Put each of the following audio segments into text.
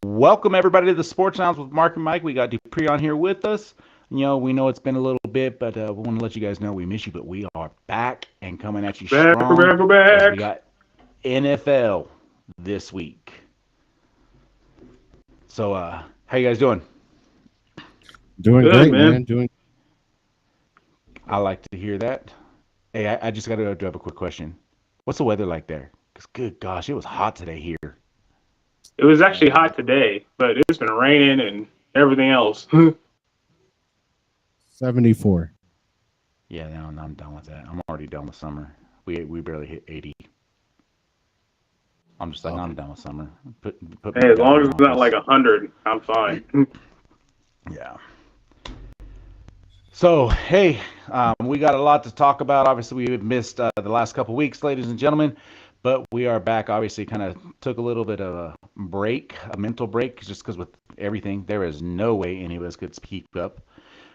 Welcome everybody to the Sports Lounge with Mark and Mike. We got Dupree on here with us. We know it's been a little bit, but we want to let you guys know we miss you, but we are back and coming at you Back, strong back, as we back. got NFL this week. So, how you guys doing? Doing Good, great, man. man. Doing I like to hear that. Hey, I just got to have a quick question. What's the weather like there? Because good gosh, it was hot today here. It was actually hot today, but it's been raining and everything else. 74. Yeah, no, I'm done with that. I'm already done with summer. We barely hit 80. I'm just like Okay. I'm done with summer. Put me Hey, as back long in as the it's not like office. 100, I'm fine. Yeah. So, hey, we got a lot to talk about. Obviously, we've missed the last couple weeks, ladies and gentlemen, but we are back. Obviously, kind of took a little bit of a break, a mental break, just because with everything, there is no way any of us could keep up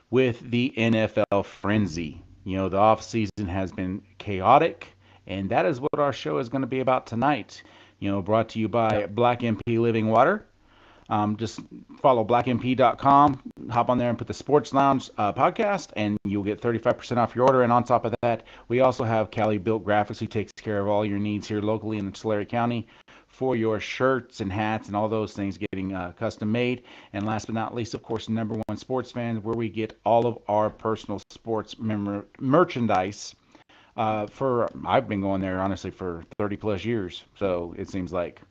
with the NFL frenzy. The off season has been chaotic, and that is what our show is going to be about tonight. Brought to you Yeah. by Black MP Living Water. Just follow blackmp.com, hop on there and put the Sports Lounge podcast, and you'll get 35% off your order. And on top of that, we also have Cali Built Graphics, who takes care of all your needs here locally in Tulare County for your shirts and hats and all those things getting custom made. And last but not least, of course, number one sports fans, where we get all of our personal sports merchandise. For I've been going there honestly for 30 plus years, so it seems like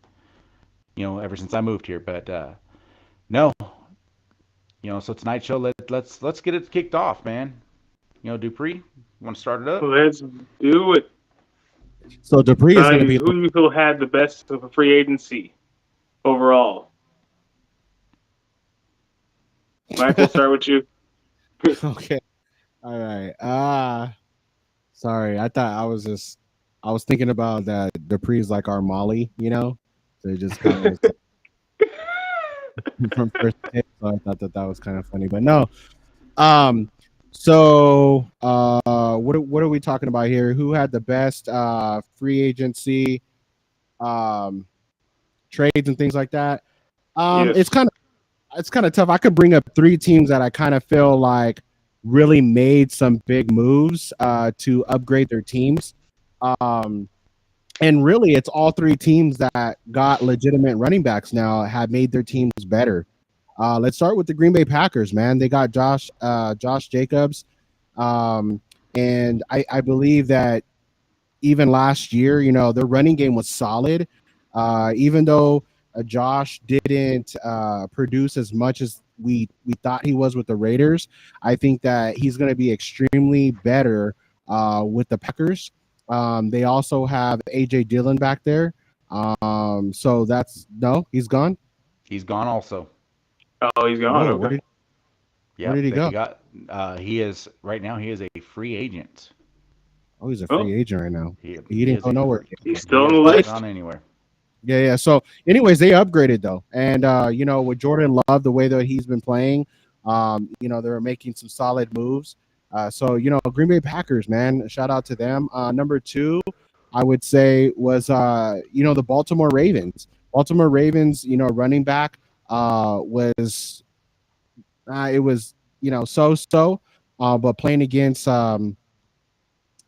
ever since I moved here. But no, so tonight's show, let's get it kicked off, man. Dupree, you want to start it up? Let's do it. So Dupree is going to Guys, be who do you feel had the best of a free agency overall? Mike, we'll start with you. okay. All right. Sorry. I was thinking about that. Dupree's like our Molly, So it just kind of from first take. So I thought that was kind of funny, but no. Um. So, what are we talking about here? Who had the best free agency um trades and things like that? It's Yes. kind of tough. I could bring up three teams that I kind of feel like really made some big moves to upgrade their teams. Um, and really, it's all three teams that got legitimate running backs now have made their teams better. Let's start with the Green Bay Packers, man. They got Josh Jacobs, um, and I believe that even last year, their running game was solid. Even though Josh didn't produce as much as we thought he was with the Raiders, I think that he's going to be extremely better with the Packers. They also have AJ Dillon back there. So that's no, he's gone. He's gone also. Oh, he's gone. Oh, Okay. where did Yep, he they go? got. He is right now. He is a free agent. Oh, he's a Oh, free agent right now. He He he didn't is go a nowhere. free. he's He still on has the not list. gone anywhere. Yeah. So, anyways, they upgraded though, and with Jordan Love, the way that he's been playing, they were making some solid moves. So, Green Bay Packers, man, shout out to them. Number two, I would say was the Baltimore Ravens. Baltimore Ravens, running back was it was so, but playing against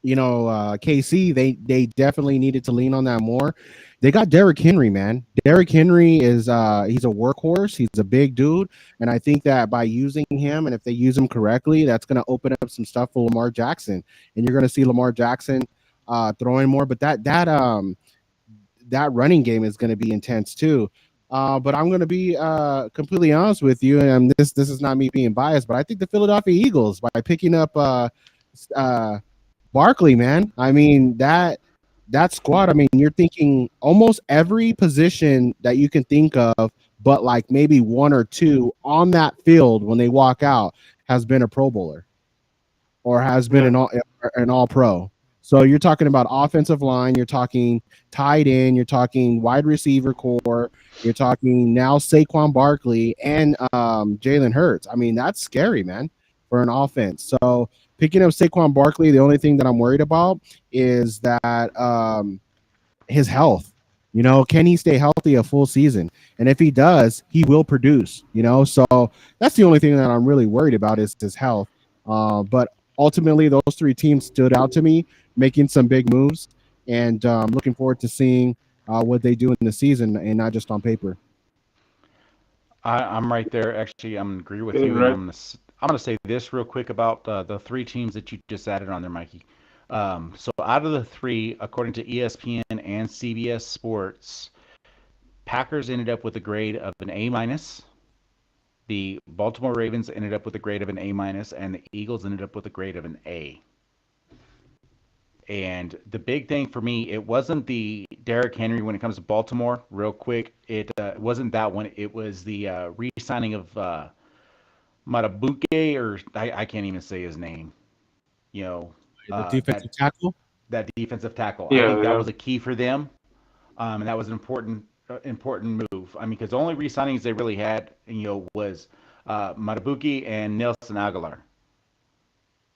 KC, they definitely needed to lean on that more. They got Derrick Henry, man. Derrick Henry is he's a workhorse. He's a big dude, and I think that by using him, and if they use him correctly, that's going to open up some stuff for Lamar Jackson, and you're going to see Lamar Jackson throwing more. But that running game is going to be intense too. But I'm going to be completely honest with you, and this is not me being biased, but I think the Philadelphia Eagles by picking up uh, Barkley, man. I mean that squad. I mean, you're thinking almost every position that you can think of, but like maybe one or two on that field when they walk out has been a Pro Bowler or has been Yeah. an All Pro. So you're talking about offensive line, you're talking tight end, you're talking wide receiver core, you're talking now Saquon Barkley and Jalen Hurts. I mean, that's scary, man, for an offense. So picking up Saquon Barkley, the only thing that I'm worried about is that his health. You know, can he stay healthy a full season? And if he does, he will produce. You know, so that's the only thing that I'm really worried about is his health. But ultimately, those three teams stood out to me, making some big moves, and looking forward to seeing what they do in the season and not just on paper. I'm right there. Actually, I'm gonna agree with Yeah, you, and right. I'm gonna say this real quick about the three teams that you just added on there, Mikey. So out of the three, according to ESPN and CBS Sports, Packers ended up with a grade of an A minus. The Baltimore Ravens ended up with a grade of an A minus, and the Eagles ended up with a grade of an A. And the big thing for me, it wasn't the Derrick Henry when it comes to Baltimore. Real quick, it wasn't that one. It was the re-signing of Matabuke, or I can't even say his name. You know, The that defensive tackle. defensive tackle. I think Yeah, that yeah. was a key for them, and that was an important move. I mean, because the only re-signings they really had, was Matabuki and Nelson Aguilar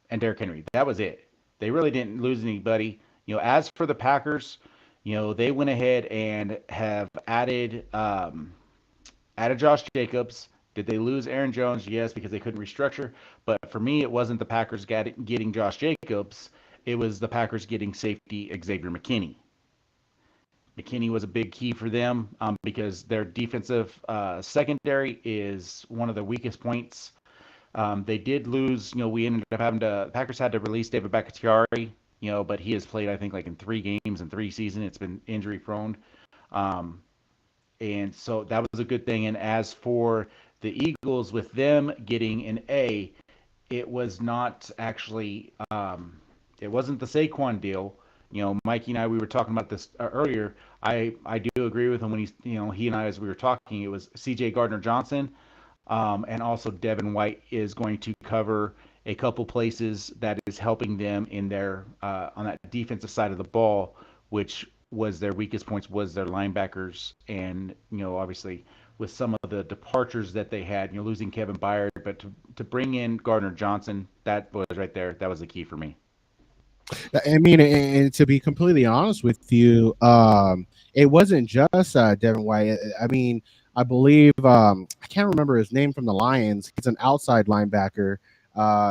and Derrick Henry. That was it. They really didn't lose anybody. As for the Packers, they went ahead and have added Josh Jacobs. Did they lose Aaron Jones? Yes, because they couldn't restructure. But for me, it wasn't the Packers getting Josh Jacobs. It was the Packers getting safety Xavier McKinney. McKinney was a big key for them because their defensive secondary is one of the weakest points. They did lose. We ended up Packers had to release David Bakhtiari. But he has played, I think, like in 3 games in 3 seasons. It's been injury prone. Um, and so that was a good thing. And as for the Eagles, with them getting an A, it was not actually, it wasn't the Saquon deal. Mikey and I, we were talking about this earlier. I do agree with him when he and I, as we were talking, it was C.J. Gardner Johnson, and also Devin White is going to cover a couple places that is helping them in their on that defensive side of the ball, which was their weakest points was their linebackers, and obviously with some of the departures that they had, losing Kevin Byard, but to bring in Gardner Johnson, that was right there. That was the key for me. I mean, and to be completely honest with you, it wasn't just Devin White. I mean, I believe I can't remember his name from the Lions. He's an outside linebacker.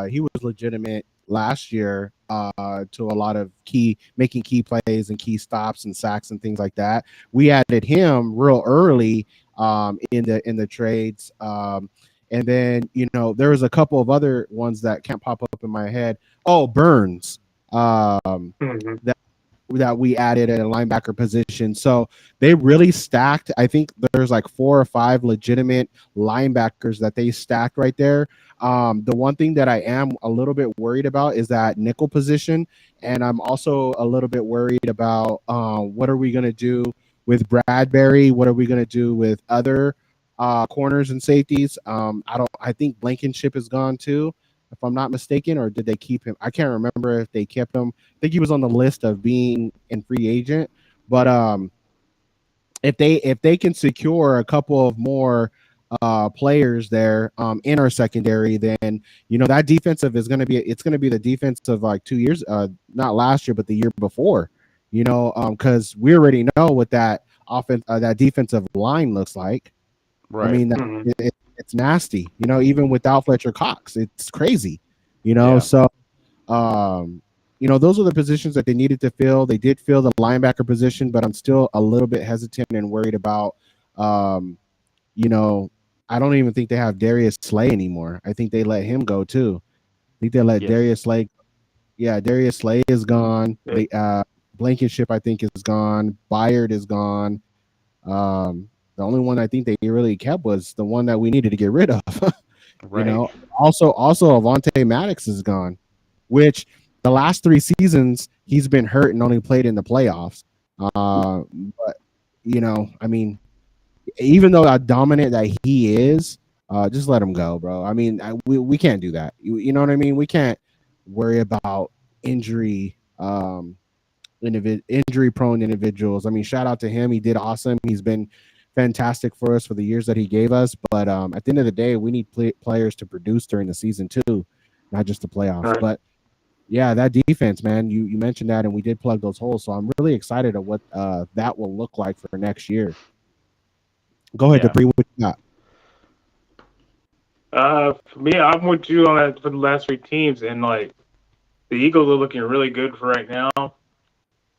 He was legitimate last year to a lot of making key plays and key stops and sacks and things like that. We added him real early in the trades. And then there was a couple of other ones that can't pop up in my head. Oh, Burns, Hmm. that we added at a linebacker position. So they really stacked. I think there's like 4 or 5 legitimate linebackers that they stacked right there. The one thing that I am a little bit worried about is that nickel position, and I'm also a little bit worried about what are we going to do with Bradbury? What are we going to do with other corners and safeties? I think Blankenship is gone too, if I'm not mistaken, or did they keep him? I can't remember if they kept him. I think he was on the list of being in free agent. But if they can secure a couple of more players there in our secondary, then that defensive is going to be the defense of like 2 years, not last year but the year before. Because we already know what that that defensive line looks like. I Right. mean, Hmm. it's nasty. Even without Fletcher Cox, it's crazy. Yeah. So those are the positions that they needed to fill. They did fill the linebacker position, but I'm still a little bit hesitant and worried about. Um, you know, I don't even think they have Darius Slay anymore. I think they let him go too. I think they let Yes. Darius Slay. Yeah, Darius Slay is gone. Yeah. Blankenship, I think, is gone. Byard is gone. The only one I think they really kept was the one that we needed to get rid of. you Right. know, also Avonte Maddox is gone, which the last 3 seasons he's been hurt and only played in the playoffs. But I mean, even though how dominant that he is, just let him go, bro. I mean, we can't do that. You know what I mean? We can't worry about injury. Injury prone individuals. I mean, shout out to him. He did awesome. He's been fantastic for us for the years that he gave us. But at the end of the day, we need players to produce during the season too, not just the All playoffs. right. But Yeah, that defense, man. You mentioned that, and we did plug those holes. So I'm really excited of what that will look like for next year. Go ahead, Yeah. Dupree. What you got? For me, I'm with you on that for the last three teams, and like the Eagles are looking really good for right now,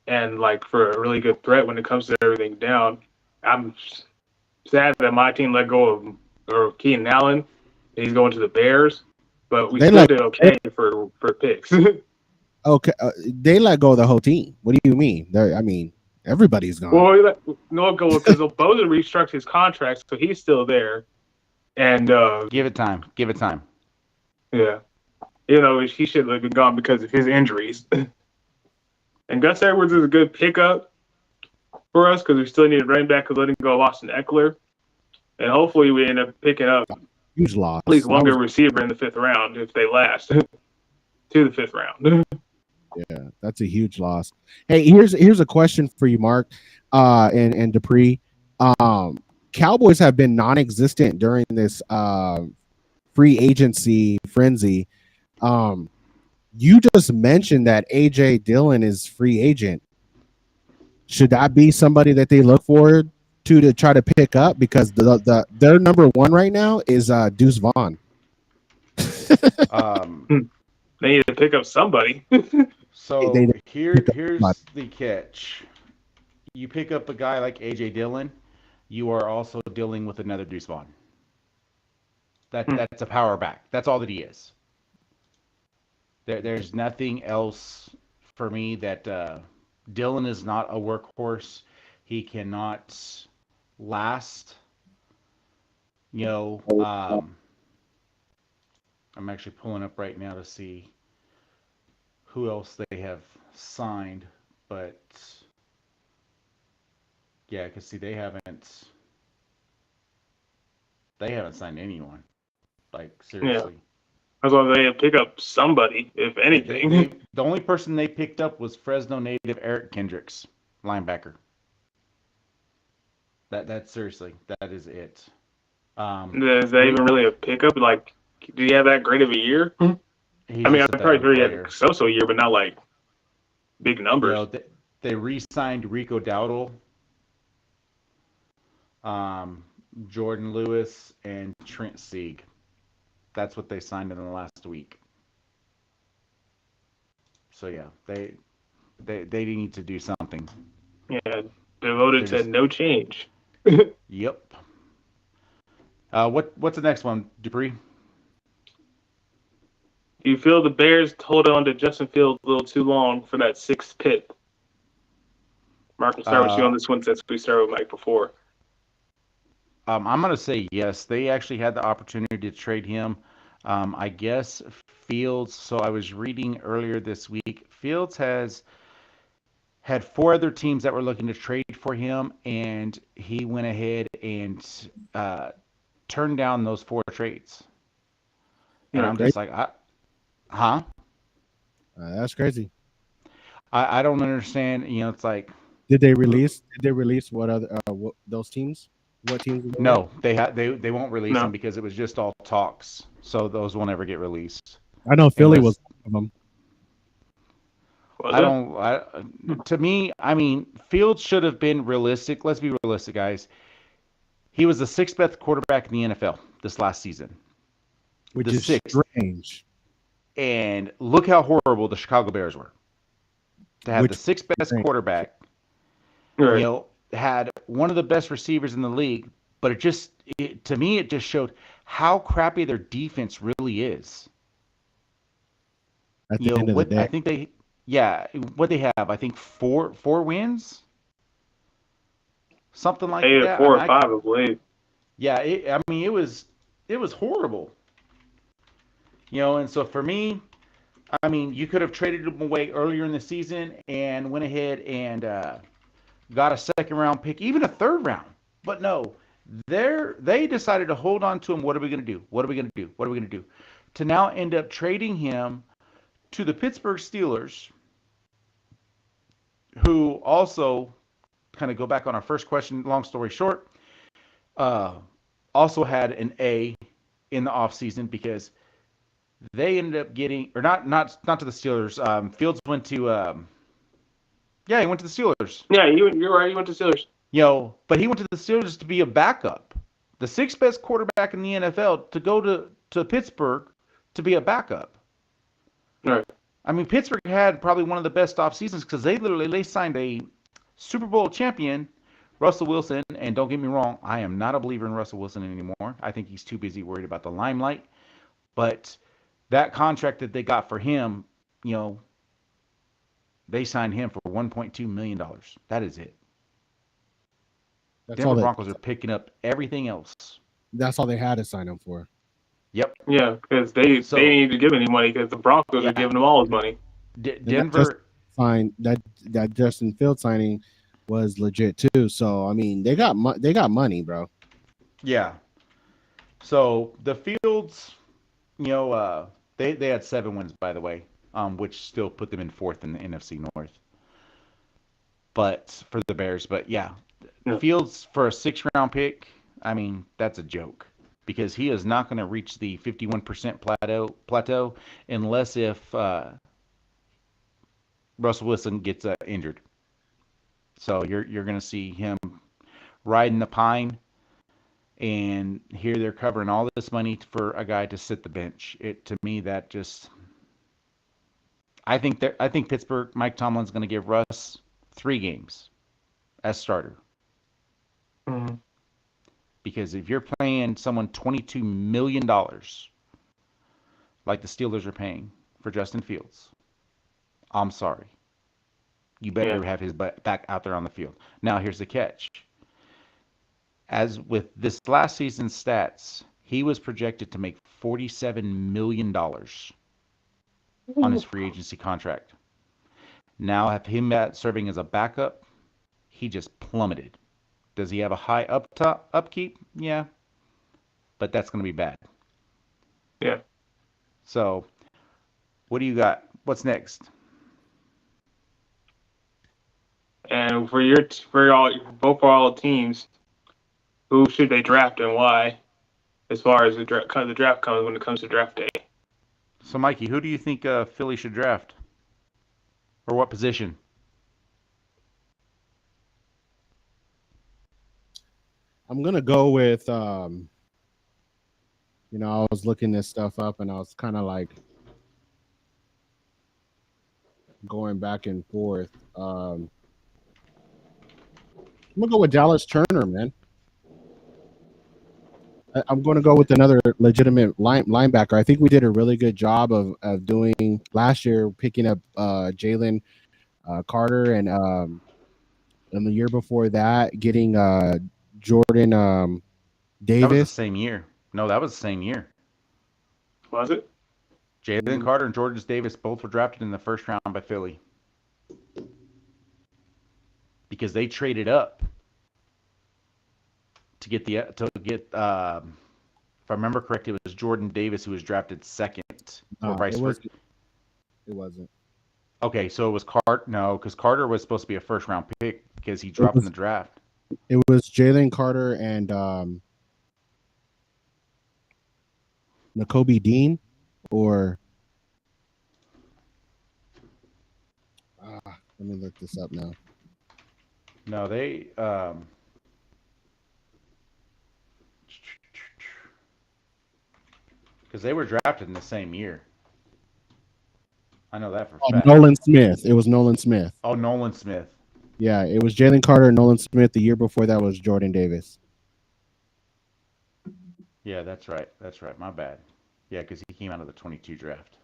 and like for a really good threat when it comes to everything down. I'm sad that my team let go of Keenan Allen. He's going to the Bears, but we They still let did okay for picks. okay. They let go of the whole team. What do you mean? I mean, everybody's gone. Well, no go because Bosa restructured his contract, so he's still there. And Give it time. Give it time. yeah, he should have been gone because of his injuries. And Gus Edwards is a good pickup for us because we still need a running back because letting go of Austin Eckler, and hopefully we end up picking up Huge loss. at least one That good receiver in the fifth round if they last to the fifth round. Yeah, that's a huge loss. Hey, here's a question for you, Mark, and Dupree. Cowboys have been non-existent during this free agency frenzy. You just mentioned that AJ Dillon is free agent. Should that be somebody that they look forward to try to pick up because their number one right now is Deuce Vaughn. Um, They need to pick up somebody. so They here's the catch. You pick up a guy like AJ Dillon, you are also dealing with another Deuce Vaughn. That's a power back. That's all that he is. There's nothing else for me that Dillon is not a workhorse. He cannot last. You know, I'm actually pulling up right now to see who else they have signed, but yeah, because see they haven't signed anyone. Like Yeah, seriously. that's why they pick up somebody, if anything. The only person they picked up was Fresno native Eric Kendricks, linebacker. That's seriously, that is it. Is that Re, even really a pickup? Like, do you have that great of a year? he's I mean, just a I'm probably veteran sure he had player. a so-so year, but not like big You numbers. know, they re-signed Rico Dowdle, um, Jordan Lewis, and Trent Sieg. That's what they signed in the last week. So yeah, they need to do something. Yeah, devoted They're to just no change. yep. What's the next one, Dupree? Do you feel the Bears hold on to Justin Fields a little too long for that sixth pick? Mark, we'll start with you Uh, on this one since we started with Mike before. I'm gonna say yes. They actually had the opportunity to trade him. I guess Fields. So I was reading earlier this week. Fields has had four other teams that were looking to trade for him, and he went ahead and uh, turned down those four trades. And Yeah. I'm Great. just like, huh? That's crazy. I don't understand. You know, it's like, Did they release? Did they release what other what those teams? What teams they were? no, they won't release them No. because it was just all talks. So those won't ever get released I know Philly was unless one of them. Was I it? don't. To me, I mean, Fields should have been realistic. Let's be realistic, guys. He was the sixth best quarterback in the NFL this last season, Which the is sixth. strange. And look how horrible the Chicago Bears were. To have the Which sixth best strange. quarterback, Right. had one of the best receivers in the league, but to me, it just showed how crappy their defense really is. At the end of the What I day, think yeah, what they have, I think four wins, something like Maybe that. I four mean, or five, I believe. yeah, I mean, it was horrible. And so for me, I mean, you could have traded him away earlier in the season and went ahead and got a second round pick, even a third round. But no, they decided to hold on to him. What are we going to do? What are we going to do? What are we going to do? To now end up trading him to the Pittsburgh Steelers, who also kind of go back on our first question. Long story short, uh, also had an A in the offseason because They ended up getting, or not to the Steelers. Fields went to, yeah, he went to the Steelers. Yeah, you're right. You went to Steelers. But he went to the Steelers to be a backup, the sixth best quarterback in the NFL, to go to Pittsburgh to be a backup. Right. I mean, Pittsburgh had probably one of the best off seasons because they signed a Super Bowl champion, Russell Wilson. And don't get me wrong, I am not a believer in Russell Wilson anymore. I think he's too busy worried about the limelight. But that contract that they got for him, they signed him for $1.2 million. That is it. Denver Broncos are picking up everything else. That's all they had to sign him for. Yep. Yeah, because they didn't need to give any money because the Broncos are giving them all his money. Denver that Justin Fields signing was legit too. So I mean, they got money, bro. Yeah. So the Fields, they had 7 wins, by the way, which still put them in 4th in the NFC North. But for the Bears, Fields for a 6th-round pick, I mean, that's a joke because he is not going to reach the 51% plateau unless if Russell Wilson gets injured. So you're going to see him riding the pine, and here they're covering all this money for a guy to sit the bench. To me, that just, I think Pittsburgh, Mike Tomlin's going to give Russ 3 games as starter. Mm-hmm. Because if you're paying someone $22 million, like the Steelers are paying for Justin Fields, I'm sorry. You better have his back out there on the field. Now, here's the catch. As with this last season's stats, he was projected to make $47 million on his free agency contract. Now, have him serving as a backup, he just plummeted. Does he have a high upkeep? Yeah. But that's going to be bad. Yeah. So, what do you got? What's next? And for all teams, who should they draft and why? As far as the draft comes, when it comes to draft day. So, Mikey, who do you think Philly should draft, or what position? I'm gonna go with I was looking this stuff up and I was kind of like going back and forth. I'm gonna go with Dallas Turner, man. I'm going to go with another legitimate linebacker. I think we did a really good job of doing last year, picking up Jalen Carter, and the year before that, getting Jordan Davis. That was the same year. No, that was the same year. Was it? Jalen Carter and Jordan Davis both were drafted in the 1st round by Philly because they traded up to get if I remember correctly, it was Jordan Davis who was drafted 2nd. Or vice versa. It wasn't. Okay, so it was Carter. No, because Carter was supposed to be a 1st-round pick because he dropped in the draft. It was Jalen Carter and Nakobe Dean, or let me look this up now. No, they because they were drafted in the same year. I know that for a fact. Nolan Smith. It was Nolan Smith. Oh, Nolan Smith. Yeah, it was Jalen Carter and Nolan Smith. The year before that was Jordan Davis. Yeah, that's right. That's right. My bad. Yeah, because he came out of the 22 draft.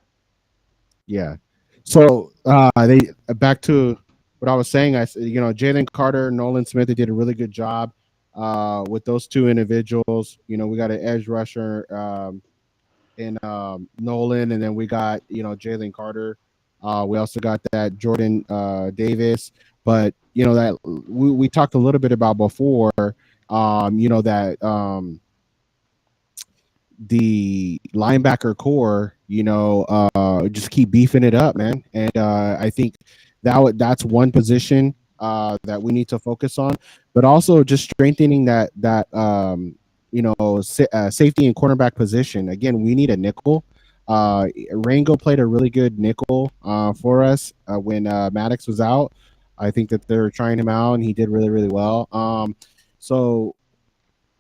Yeah. So they back to what I was saying. I said, Jalen Carter, Nolan Smith, they did a really good job with those 2 individuals. We got an edge rusher in Nolan, and then we got Jalen Carter. We also got that Jordan Davis. But that we talked a little bit about before. That the linebacker core, just keep beefing it up, man. And I think that's one position that we need to focus on, but also just strengthening that safety and cornerback position. Again, we need a nickel. Rango played a really good nickel for us when Maddox was out. I think that they're trying him out, and he did really, really well. So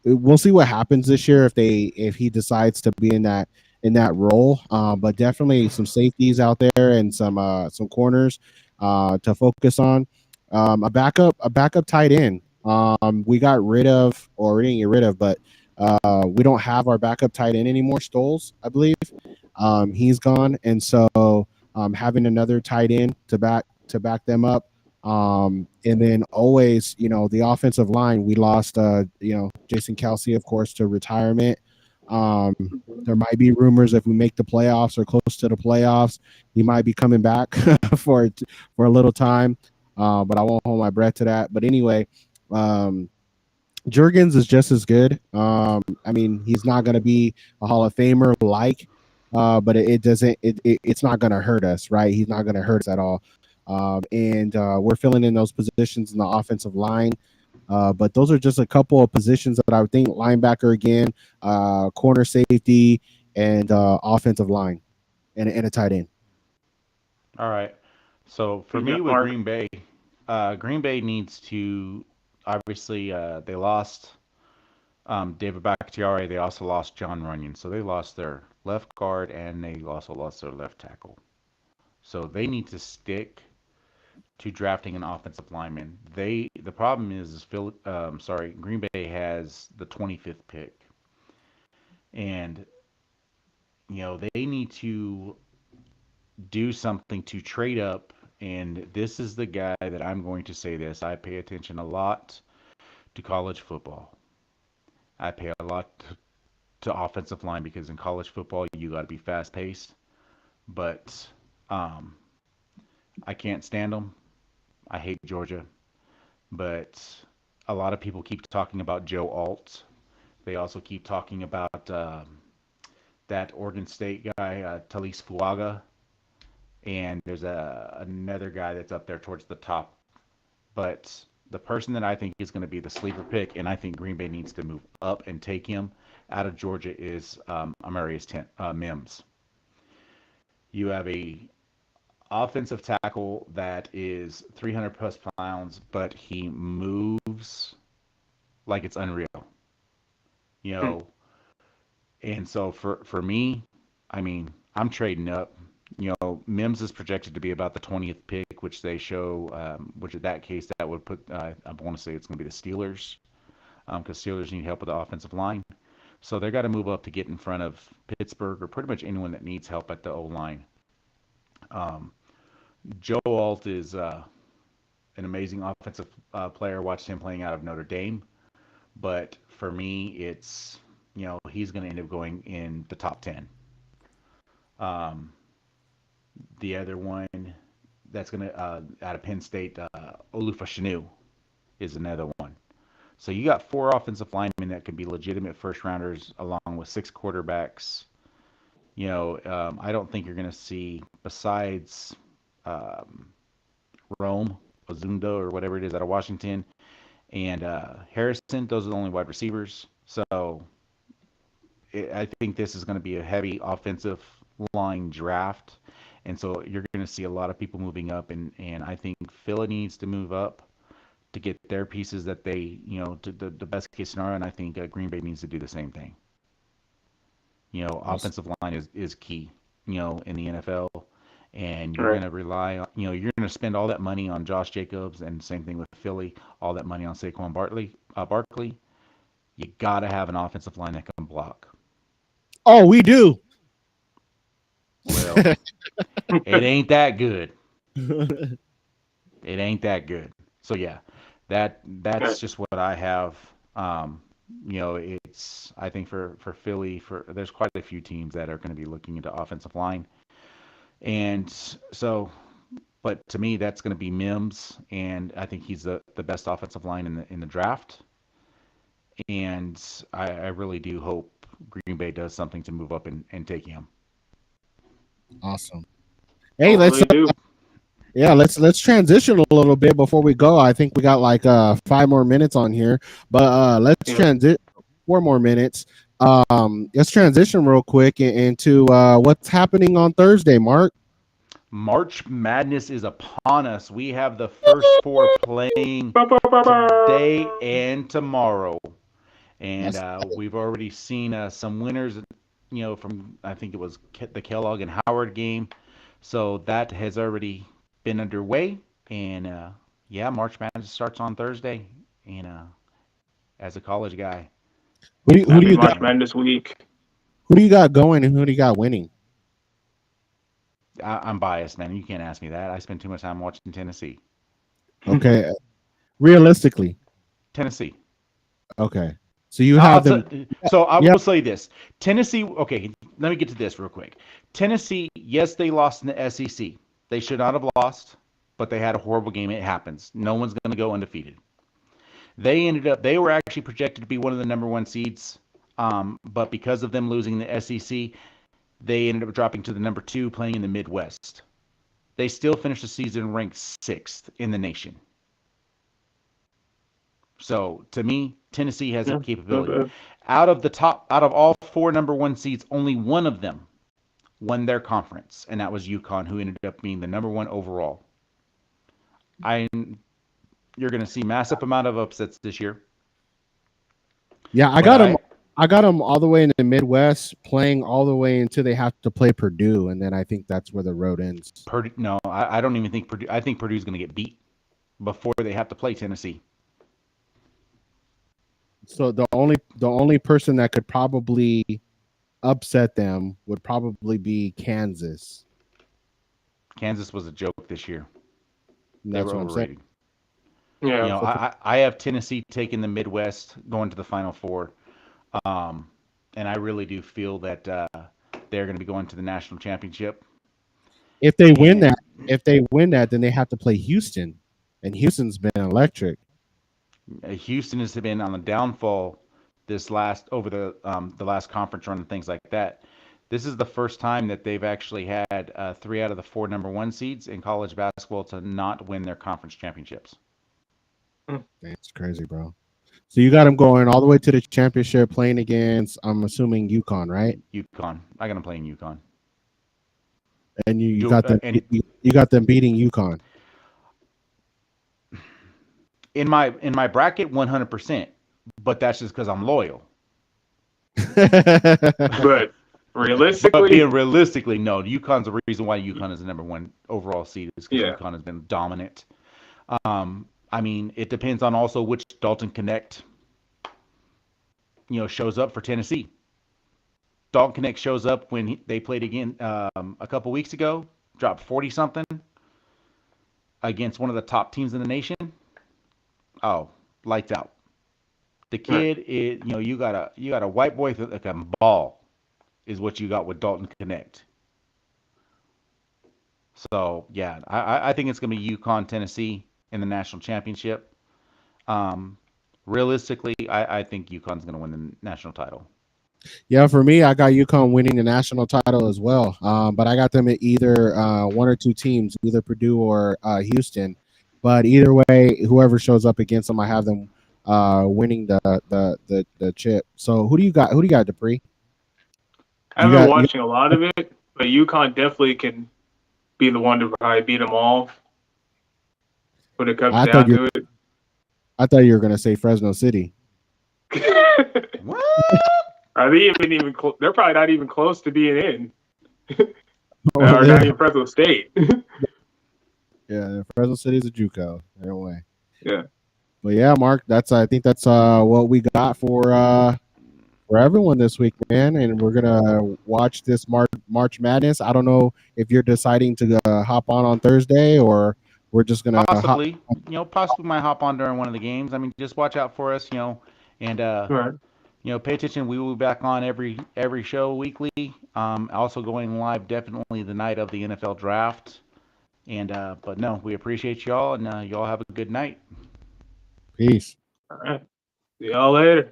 we'll see what happens this year if he decides to be in that role. But definitely some safeties out there and some corners to focus on. A backup tight end. We got rid of, or we didn't get rid of, but we don't have our backup tight end anymore. Stoles, I believe, he's gone, and so having another tight end to back them up. And then always, the offensive line, we lost, Jason Kelsey, of course, to retirement. There might be rumors if we make the playoffs or close to the playoffs, he might be coming back for a little time. But I won't hold my breath to that. But anyway, Jurgens is just as good. I mean, he's not going to be a Hall of Famer but it's not going to hurt us, right? He's not going to hurt us at all. And we're filling in those positions in the offensive line. But those are just a couple of positions that I would think: linebacker again, corner, safety, and offensive line, and a tight end. All right. So for me with Green Bay needs to obviously they lost David Bakhtiari. They also lost John Runyon. So they lost their left guard and they also lost their left tackle. So they need to stick to drafting an offensive lineman. The problem is Green Bay has the 25th pick, and they need to do something to trade up. And this is the guy that I'm going to say this. I pay attention a lot to college football. I pay a lot to offensive line because in college football you got to be fast paced, but I can't stand them. I hate Georgia, but a lot of people keep talking about Joe Alt. They also keep talking about that Oregon State guy, Talise Fuaga, and there's another guy that's up there towards the top. But the person that I think is going to be the sleeper pick, and I think Green Bay needs to move up and take him out of Georgia, is Amarius Mims. You have a offensive tackle that is 300 plus pounds, but he moves like it's unreal. And so for me, I mean, I'm trading up. Mims is projected to be about the 20th pick, which they show, which in that case, that would put, I want to say it's going to be the Steelers, because Steelers need help with the offensive line. So they've got to move up to get in front of Pittsburgh or pretty much anyone that needs help at the O-line. Joe Alt is an amazing offensive player. Watched him playing out of Notre Dame. But for me, it's, he's going to end up going in the top 10. The other one that's going to, out of Penn State, Olufashinu is another one. So you got 4 offensive linemen that could be legitimate first rounders along with 6 quarterbacks. I don't think you're going to see, besides Rome, Ozunda, or whatever it is out of Washington, and Harrison, those are the only wide receivers. So I think this is going to be a heavy offensive line draft. And so you're going to see a lot of people moving up, and I think Philly needs to move up to get their pieces that they, to the best case scenario, and I think Green Bay needs to do the same thing. Offensive line is key, in the NFL, and you're going to rely on, you're going to spend all that money on Josh Jacobs, and same thing with Philly, all that money on Saquon Barkley. You got to have an offensive line that can block. Oh, we do. Well, it ain't that good. It ain't that good. So yeah, that's just what I have. It's, I think for Philly, there's quite a few teams that are going to be looking into offensive line, and so, but to me, that's going to be Mims, and I think he's the best offensive line in the draft, and I really do hope Green Bay does something to move up and take him. Awesome. Hey, let's transition a little bit before we go. I think we got like 5 more minutes on here, but let's transition 4 more minutes Let's transition real quick into what's happening on Thursday, Mark. March Madness is upon us. We have the first four playing Ba, ba, ba, today ba. and tomorrow. And That's we've already seen some winners, from I think it was the Kellogg and Howard game. So that has already been underway. And yeah, March Madness starts on Thursday. And as a college guy, who do Happy you March got? Madness week. Who do you got going, and who do you got winning? I'm biased, man. You can't ask me that. I spend too much time watching Tennessee. Okay, realistically, Tennessee. okay. So you I'll have them. so I Yeah, will say this. Tennessee, okay, let me get to this real quick. Tennessee, yes, they lost in the SEC. They should not have lost, but they had a horrible game. It happens. No one's going to go undefeated. They were actually projected to be one of the number one seeds, but because of them losing the SEC, they ended up dropping to the number two, playing in the Midwest. They still finished the season ranked sixth in the nation. So to me, Tennessee has Yeah, the not capability. bad. Out of all four number one seeds, only one of them won their conference, and that was UConn, who ended up being the number one overall. I You're going to see massive amount of upsets this year, yeah. I but got them. I got them all the way in the Midwest, playing all the way until they have to play Purdue, and then I think that's where the road ends. Purdue. No, I don't even think Purdue. I think Purdue's going to get beat before they have to play Tennessee. So the only person that could probably upset them would probably be Kansas. Kansas was a joke this year. And They that's were what I'm saying. overrated. Yeah. So I have Tennessee taking the Midwest, going to the Final Four, and I really do feel that they're going to be going to the national championship. if they win And that, then they have to play Houston, and Houston's been electric. Houston has been on the downfall over the last conference run and things like that. This is the first time that they've actually had three out of the four number one seeds in college basketball to not win their conference championships. That's crazy, bro. So you got them going all the way to the championship, playing against, I'm assuming, UConn, right? UConn. I got them playing UConn. And you You got them and you got them beating UConn. in my bracket, 100%. But that's just because I'm loyal. But But realistically, being realistically, no. UConn's the reason why UConn is the number one overall seed is because yeah. UConn has been dominant. I mean, it depends on also which Dalton Connect, shows up for Tennessee. Dalton Connect shows up when they played again a couple weeks ago, dropped 40 something against one of the top teams in the nation. Oh, lights out. The Right. kid is, you got a white boy that can ball, is what you got with Dalton Connect. So yeah, I think it's gonna be UConn Tennessee in the national championship. Um, Realistically, I think UConn's gonna win the national title. Yeah, for me, I got UConn winning the national title as well. But I got them at either one or two teams, either Purdue or Houston. But either way, whoever shows up against them, I have them winning the chip. So who do you got? Who do you got, Dupree? I've You been got watching a lot of it, but UConn definitely can be the one to probably beat them all when it comes I thought down you to it. I thought you were gonna say Fresno City. What? Are they even they're probably not even close to being in. Oh, Or not yeah, even Fresno State. yeah, Fresno City is a JUCO. No way. Yeah. But yeah, Mark, I think that's what we got for everyone this week, man. And we're gonna watch this March Madness. I don't know if you're deciding to hop on Thursday, or we're just gonna hop. Possibly, possibly might hop on during one of the games. I mean, just watch out for us, and Right. pay attention. We will be back on every show weekly. Also going live definitely the night of the NFL draft. And but no, we appreciate y'all, and y'all have a good night. Peace. All right. See y'all later.